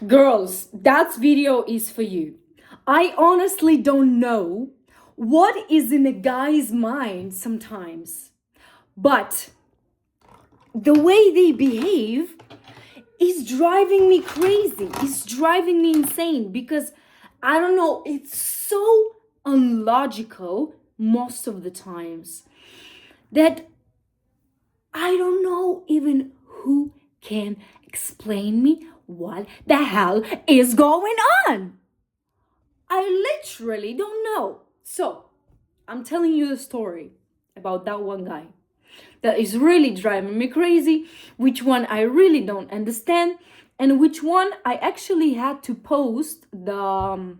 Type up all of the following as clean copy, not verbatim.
Girls, that video is for you. I honestly don't know what is in a guy's mind sometimes, but the way they behave is driving me crazy. It's driving me insane because I don't know, it's so unlogical most of the times that I don't know even who can explain me what the hell is going on. I literally don't know. So, I'm telling you the story about that one guy that is really driving me crazy, which one I really don't understand, and which one I actually had to post the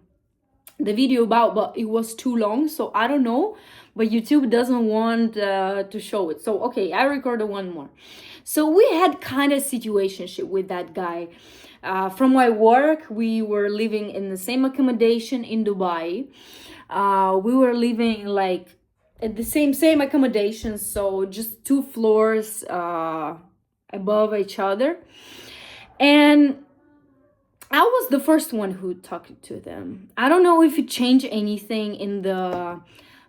video about, but it was too long, so I don't know. But YouTube doesn't want to show it. So okay, I recorded one more. So we had kind of situationship with that guy. From my work, we were living in the same accommodation in Dubai. We were living like at the same accommodation, so just 2 floors above each other. And I was the first one who talked to them. I don't know if it changed anything in the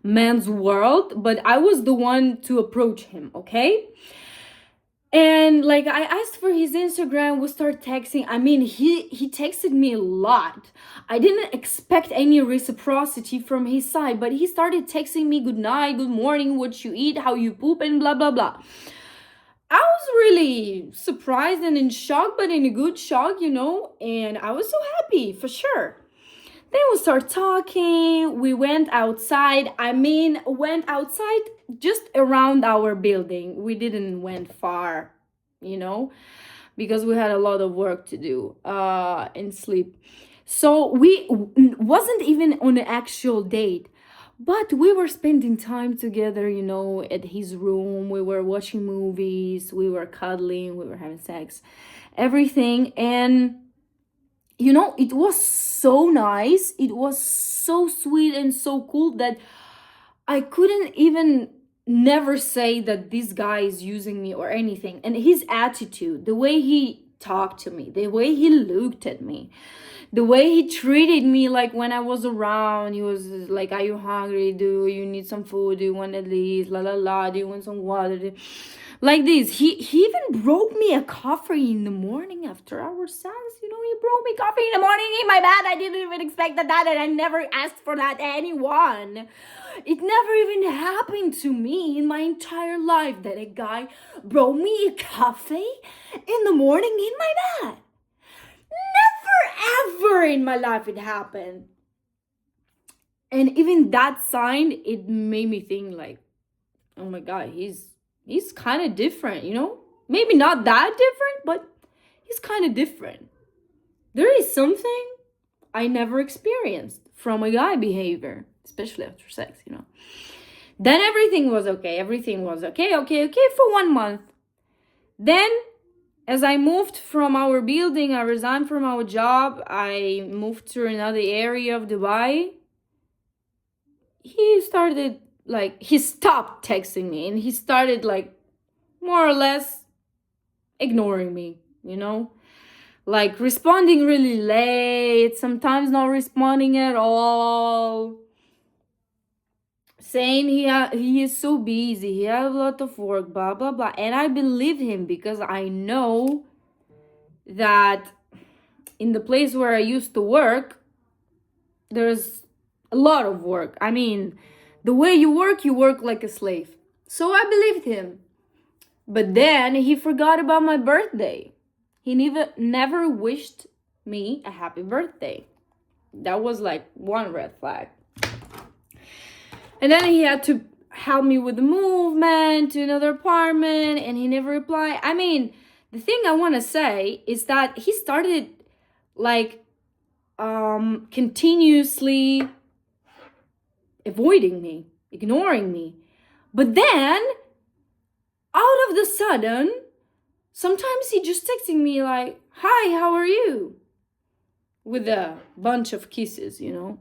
man's world, but I was the one to approach him, okay? And like I asked for his Instagram, we start texting. I mean, he texted me a lot. I didn't expect any reciprocity from his side, but he started texting me good night, good morning, what you eat, how you poop, and blah blah blah. I was really surprised and in shock, but in a good shock, and I was so happy for sure. Then we start talking. We went outside. Went outside just around our building. We didn't went far, because we had a lot of work to do and sleep. So we wasn't even on an actual date. But we were spending time together, at his room. We were watching movies, we were cuddling, we were having sex, everything. And, it was so nice. It was so sweet and so cool that I couldn't even never say that this guy is using me or anything. And his attitude, the way he talked to me, the way he looked at me, the way he treated me, like when I was around, he was like, are you hungry? Do you need some food? Do you want at least? La la la. Do you want some water? Like this. He even brought me a coffee in the morning after our sex. He brought me coffee in the morning in my bed. I didn't even expect that, and I never asked for that to anyone. It never even happened to me in my entire life that a guy brought me a coffee in the morning in my bed. Never ever in my life it happened. And even that sign, it made me think like, oh my god, he's kind of different, maybe not that different, but he's kind of different. There is something I never experienced from a guy behavior, especially after sex. Then everything was okay for 1 month. Then as I moved from our building, I resigned from our job, I moved to another area of Dubai. He stopped texting me, and he started like more or less ignoring me, like responding really late, sometimes not responding at all, saying he is so busy, he has a lot of work, blah blah blah. And I believe him because I know that in the place where I used to work, there's a lot of work. I mean, the way you work like a slave. So I believed him. But then he forgot about my birthday. He never wished me a happy birthday. That was like one red flag. And then he had to help me with the movement to another apartment, and he never replied. I mean, the thing I want to say is that he started like continuously avoiding me, ignoring me. But then out of the sudden, sometimes he just texting me like, hi, how are you? With a bunch of kisses, And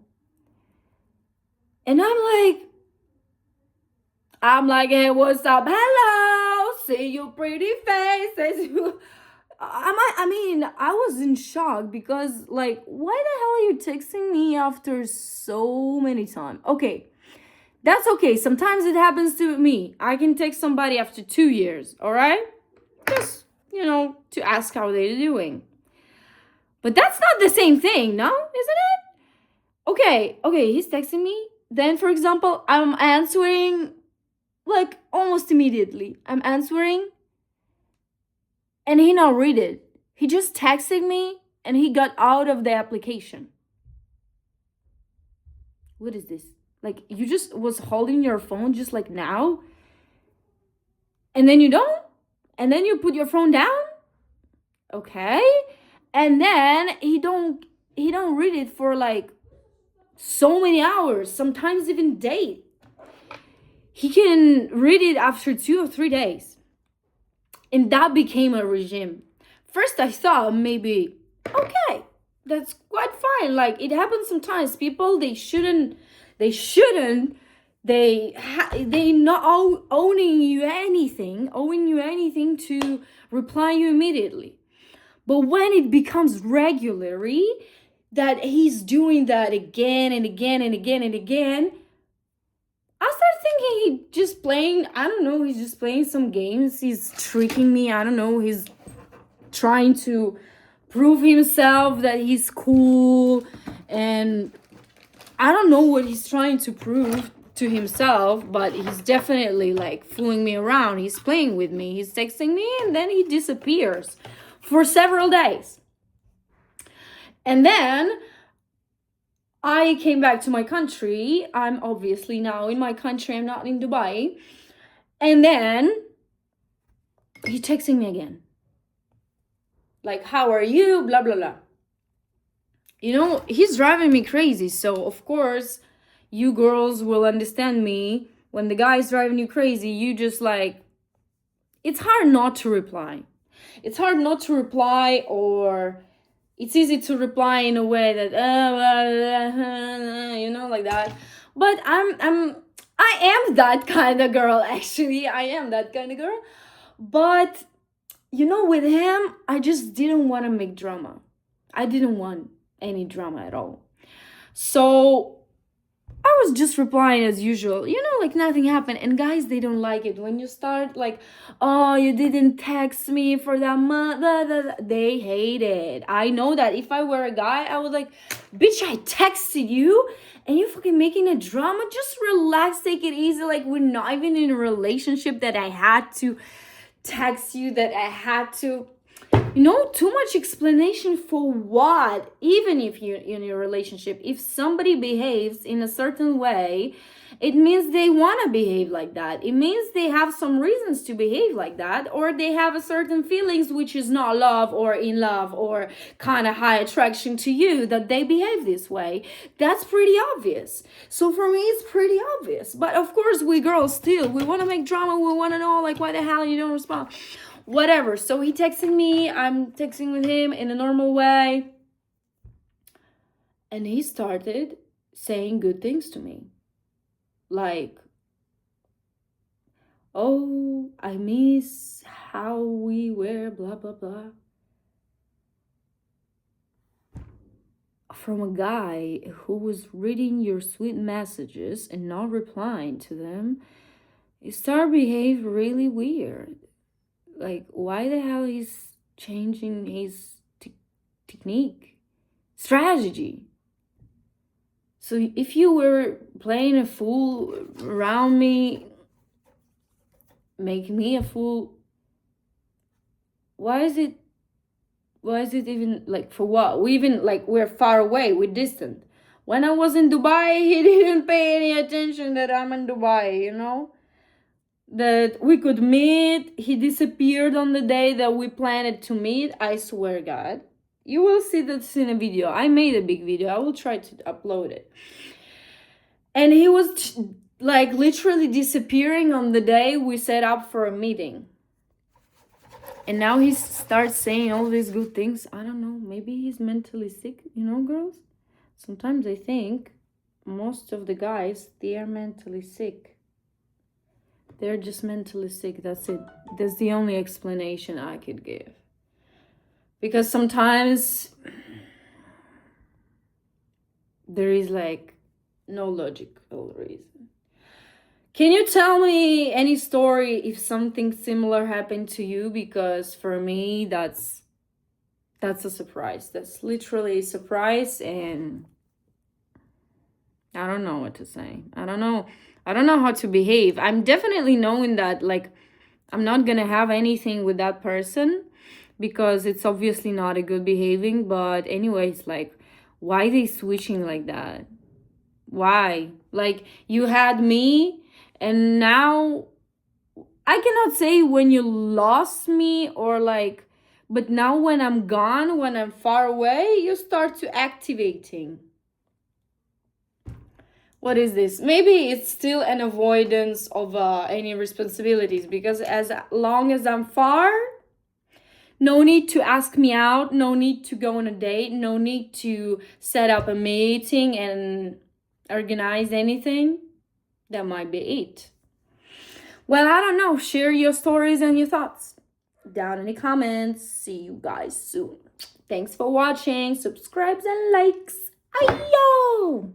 I'm like, hey, what's up? Hello, see your pretty faces. I mean, I was in shock because, like, why the hell are you texting me after so many times? Okay, that's okay. Sometimes it happens to me. I can text somebody after 2 years, all right? Just, to ask how they're doing. But that's not the same thing, no? Isn't it? Okay, he's texting me. Then, for example, I'm answering, like, almost immediately. I'm answering, and he not read it. He just texted me, and he got out of the application. What is this? Like, you just was holding your phone just like now, and then you don't? And then you put your phone down? Okay. And then he don't read it for like so many hours, sometimes even days. He can read it after 2 or 3 days. And that became a regime. First I thought maybe, okay, that's quite fine. Like, it happens sometimes. People, they not owing you anything to reply you immediately. But when it becomes regularly, that he's doing that again and again and again and again, I start thinking he's just playing some games. He's tricking me. I don't know. He's trying to prove himself that he's cool. And I don't know what he's trying to prove to himself, but he's definitely like fooling me around. He's playing with me. He's texting me, and then he disappears for several days. And then I came back to my country. I'm obviously now in my country. I'm not in Dubai. And then he's texting me again. Like, how are you? Blah, blah, blah. He's driving me crazy. So, of course, you girls will understand me. When the guy's driving you crazy, you just like, it's hard not to reply. It's hard not to reply, or it's easy to reply in a way that, like that. But I am that kind of girl, actually. I am that kind of girl. But, with him, I just didn't want to make drama. I didn't want any drama at all. So I was just replying as usual, like nothing happened. And guys, they don't like it when you start like, oh, you didn't text me for that month. They hate it. I know that. If I were a guy, I would like, bitch, I texted you and you fucking making a drama. Just relax, take it easy. Like, we're not even in a relationship that I had to text you, that I had to, too much explanation for what? Even if you're in a relationship, if somebody behaves in a certain way, it means they want to behave like that. It means they have some reasons to behave like that, or they have a certain feelings which is not love or in love or kind of high attraction to you, that they behave this way. That's pretty obvious. So for me, it's pretty obvious. But of course, we girls still, we want to make drama. We want to know, like, why the hell you don't respond? Whatever. So he texted me. I'm texting with him in a normal way. And he started saying good things to me. Like, oh, I miss how we were, blah, blah, blah. From a guy who was reading your sweet messages and not replying to them, it started behave really weird. Like, why the hell he's changing his technique, strategy? So if you were playing a fool around me, make me a fool, why is it even, like, for what? We're far away, we're distant. When I was in Dubai, he didn't pay any attention that I'm in Dubai, that we could meet. He disappeared on the day that we planned to meet. I swear God, you will see this in a video. I made a big video. I will try to upload it. And he was like literally disappearing on the day we set up for a meeting. And now he starts saying all these good things. I don't know, maybe he's mentally sick, girls? Sometimes I think most of the guys, they are mentally sick. They're just mentally sick. That's it. That's the only explanation I could give. Because sometimes there is like no logical reason. Can you tell me any story if something similar happened to you? Because for me, that's a surprise. That's literally a surprise, and I don't know what to say. I don't know how to behave. I'm definitely knowing that like I'm not gonna have anything with that person because it's obviously not a good behaving. But anyways, like, why they switching like that? Why? Like, you had me, and now I cannot say when you lost me or like, but now when I'm gone, when I'm far away, you start to activating. What is this? Maybe it's still an avoidance of any responsibilities, because as long as I'm far, no need to ask me out, no need to go on a date, no need to set up a meeting and organize anything. That might be it. Well, I don't know. Share your stories and your thoughts down in the comments. See you guys soon. Thanks for watching. Subscribes and likes. Ayo!